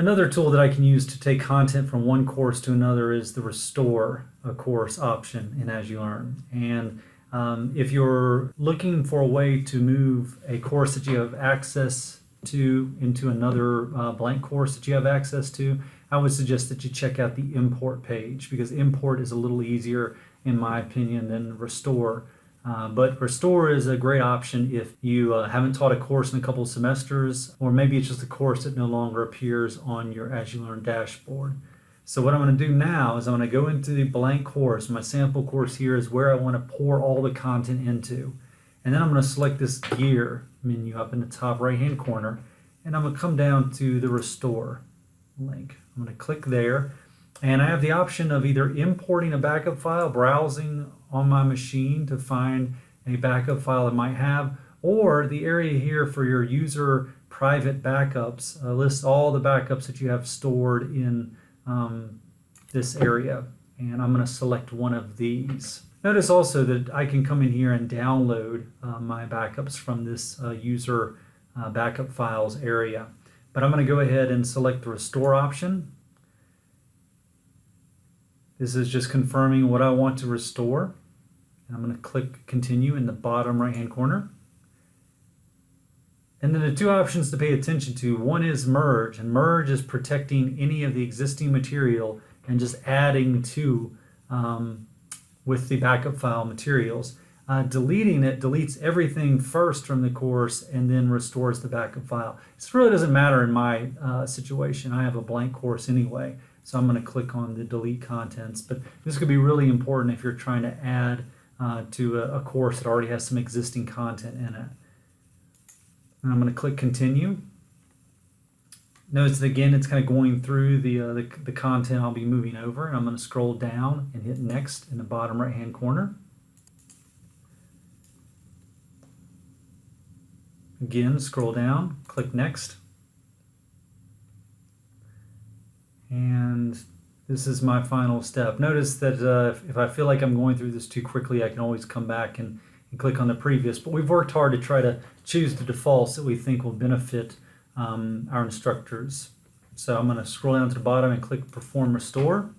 Another tool that I can use to take content from one course to another is the restore a course option in As You Learn. And if you're looking for a way to move a course that you have access to into another blank course that you have access to, I would suggest that you check out the import page, because import is a little easier, in my opinion, than restore. But restore is a great option if you haven't taught a course in a couple of semesters, or maybe it's just a course that no longer appears on your As You Learn dashboard. So what I'm going to do now is I'm going to go into the blank course. My sample course here is where I want to pour all the content into. And then I'm going to select this gear menu up in the top right hand corner, and I'm going to come down to the restore link. I'm going to click there, and I have the option of either importing a backup file, browsing on my machine to find a backup file I might have, or the area here for your user private backups lists all the backups that you have stored in this area, and I'm going to select one of these. Notice also that I can come in here and download my backups from this user backup files area. But I'm going to go ahead and select the restore option. This is just confirming what I want to restore. And I'm going to click continue in the bottom right hand corner. And then the two options to pay attention to, one is merge, and merge is protecting any of the existing material and just adding to with the backup file materials. Deleting it deletes everything first from the course and then restores the backup file. This really doesn't matter in my situation. I have a blank course anyway, so I'm going to click on the delete contents. But this could be really important if you're trying to add to a course that already has some existing content in it. And I'm going to click continue. Notice that again it's kind of going through the content I'll be moving over, and I'm going to scroll down and hit next in the bottom right hand corner. Again, scroll down, click next. And this is my final step. Notice that if I feel like I'm going through this too quickly, I can always come back and click on the previous. But we've worked hard to try to choose the defaults that we think will benefit our instructors. So I'm going to scroll down to the bottom and click Perform Restore.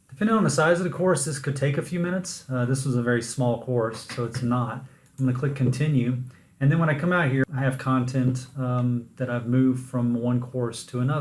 Depending on the size of the course, this could take a few minutes. This was a very small course, so it's not. I'm going to click Continue. And then when I come out here, I have content that I've moved from one course to another.